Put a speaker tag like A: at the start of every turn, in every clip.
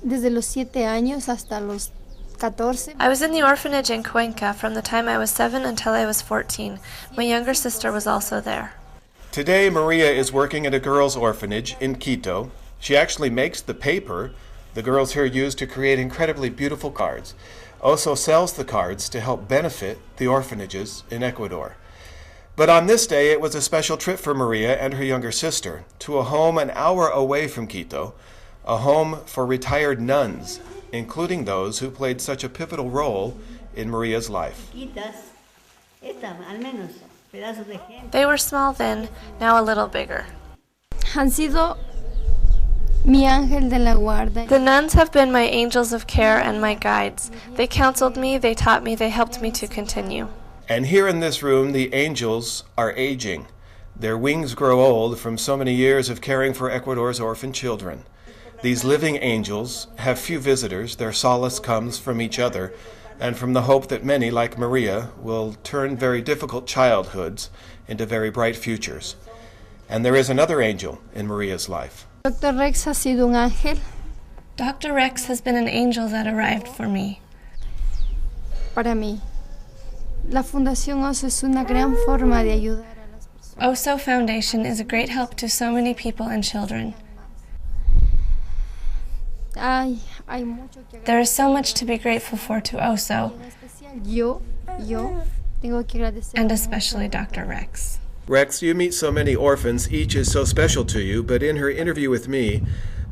A: desde los 7 años hasta los 14.
B: I was in the orphanage in Cuenca from the time I was 7 until I was 14. My younger sister was also there.
C: Today, Maria is working at a girls' orphanage in Quito. She actually makes the paper the girls here use to create incredibly beautiful cards. OSSO sells the cards to help benefit the orphanages in Ecuador. But on this day, it was a special trip for Maria and her younger sister to a home an hour away from Quito, a home for retired nuns, including those who played such a pivotal role in Maria's life.
B: They were small then, now a little bigger.
A: Han sido mi ángel de la guarda.
B: The nuns have been my angels of care and my guides. They counseled me, they taught me, they helped me to continue.
C: And here in this room, the angels are aging. Their wings grow old from so many years of caring for Ecuador's orphan children. These living angels have few visitors. Their solace comes from each other and from the hope that many, like Maria, will turn very difficult childhoods into very bright futures. And there is another angel in Maria's life.
A: Dr. Rex ha sido un ángel.
B: Dr. Rex has been an angel that arrived for me.
A: Para mí, la Fundación OSSO es una gran forma de ayudar a las personas.
B: OSSO Foundation is a great help to so many people and children.
A: Hay mucho que
B: There is so much to be grateful for to OSSO,
A: Yo tengo que agradecer.
B: and especially Dr. Rex.
C: Rex, you meet so many orphans, each is so special to you, but in her interview with me,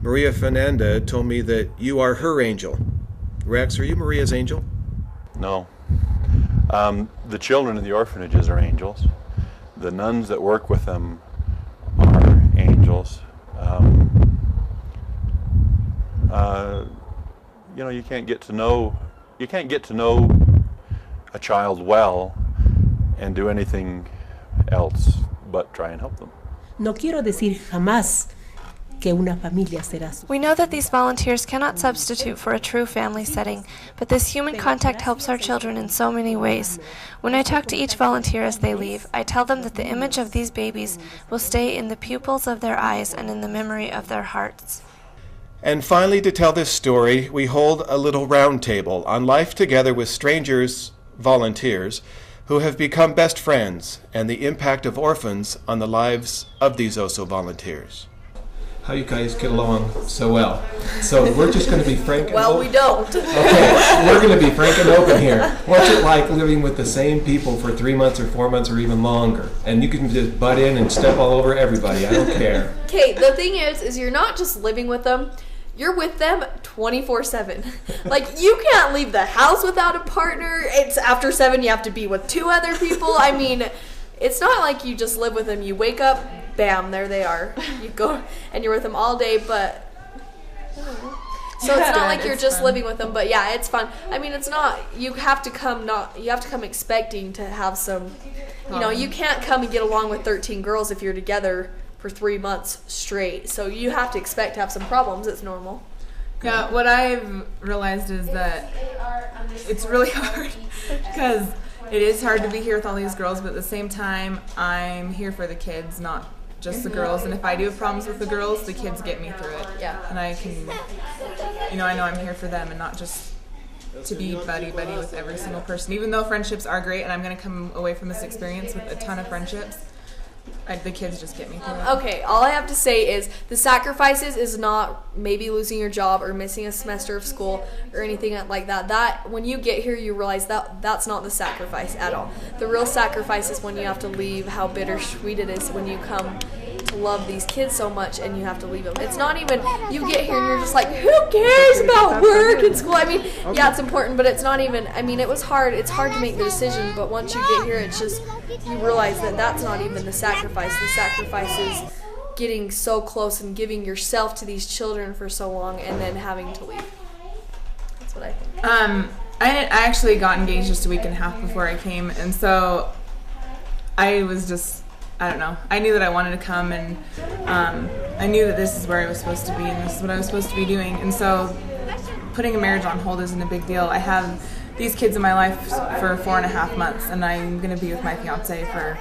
C: Maria Fernanda told me that you are her angel. Rex, are you Maria's angel?
D: No. The children in the orphanages are angels. The nuns that work with them are angels. You can't get to know a child well and do anything else but try and help them.
E: No quiero decir jamás que una familia será su.
B: We know that these volunteers cannot substitute for a true family setting, but this human contact helps our children in so many ways. When I talk to each volunteer as they leave, I tell them that the image of these babies will stay in the pupils of their eyes and in the memory of their hearts.
C: And finally, to tell this story, we hold a little round table on life together with strangers, volunteers, who have become best friends, and the impact of orphans on the lives of these OSSO volunteers. How you guys get along so well? So we're just going to be frank and
F: Well, we don't.
C: Okay, we're going to be frank and open here. What's it like living with the same people for 3 months or 4 months or even longer? And you can just butt in and step all over everybody. I don't care.
F: Okay, the thing is you're not just living with them. You're with them 24/7. Like, you can't leave the house without a partner. It's after 7, you have to be with 2 other people. I mean, it's not like you just live with them. You wake up, bam, there they are. You go, and you're with them all day, but... So it's not like you're just living with them, but yeah, it's fun. I mean, it's not, you have to come expecting to have some, you can't come and get along with 13 girls if you're together for 3 months straight. So you have to expect to have some problems. It's normal.
G: Yeah, what I've realized is that it's really hard because it is hard to be here with all these girls, but at the same time, I'm here for the kids, not just the girls. And if I do have problems with the girls, the kids get me through it.
F: Yeah.
G: And I can, I know I'm here for them and not just to be buddy-buddy with every single person. Even though friendships are great, and I'm going to come away from this experience with a ton of friendships, the kids just get me through it.
F: Okay, all I have to say is the sacrifices is not maybe losing your job or missing a semester of school or anything like that. That when you get here, you realize that that's not the sacrifice at all. The real sacrifice is when you have to leave, how bittersweet it is when you come to love these kids so much and you have to leave them. It's not even, you get here and you're just like, who cares about work and school? I mean, yeah, it's important, but it's not even, I mean, it was hard. It's hard to make the decision, but once you get here, it's just, you realize that that's not even the sacrifice. The sacrifice is getting so close and giving yourself to these children for so long and then having to leave. That's what I think.
G: I actually got engaged just a week and a half before I came, and so I was just, I don't know. I knew that I wanted to come, and I knew that this is where I was supposed to be, and this is what I was supposed to be doing. And so putting a marriage on hold isn't a big deal. I have these kids in my life for 4.5 months, and I'm going to be with my fiance for,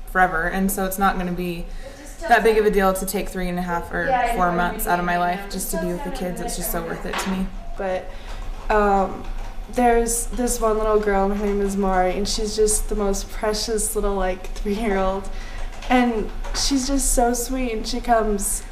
G: forever. And so it's not going to be that big of a deal to take 3.5 or 4 months out of my life just to be with the kids. It's just so worth it to me.
H: But there's this one little girl, and her name is Mari, and she's just the most precious little, like, 3-year-old. And she's just so sweet, and she comes,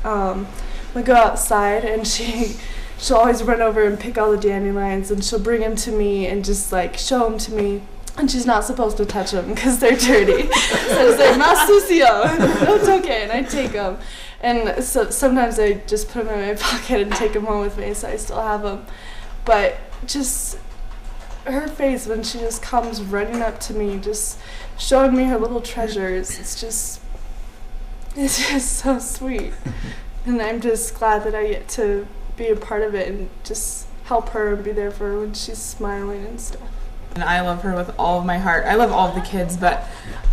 H: we go outside, and she'll always run over and pick all the dandelions, and she'll bring them to me and just, like, show them to me. And she's not supposed to touch them because they're dirty. So I say, "Más sucio." No, it's okay, and I take them. And so sometimes I just put them in my pocket and take them home with me, so I still have them. But just her face when she just comes running up to me, just showing me her little treasures, it's just so sweet. And I'm just glad that I get to be a part of it and just help her and be there for her when she's smiling and stuff.
G: And I love her with all of my heart. I love all of the kids, but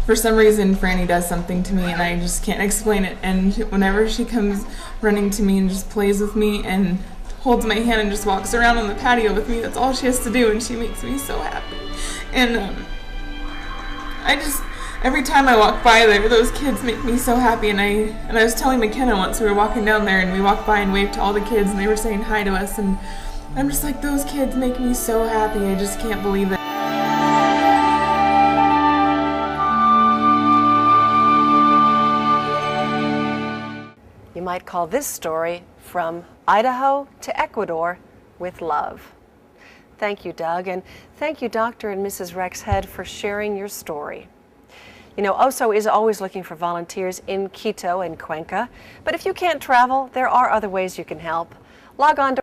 G: for some reason Franny does something to me and I just can't explain it. And whenever she comes running to me and just plays with me and holds my hand and just walks around on the patio with me, that's all she has to do, and she makes me so happy. And every time I walk by there, those kids make me so happy. And I was telling McKenna once, we were walking down there and we walked by and waved to all the kids and they were saying hi to us, and I'm just like, those kids make me so happy. I just can't believe it.
I: You might call this story From Idaho to Ecuador with Love. Thank you, Doug, and thank you, Dr. and Mrs. Rex Head, for sharing your story. You know, OSSO is always looking for volunteers in Quito and Cuenca, but if you can't travel, there are other ways you can help. Log on to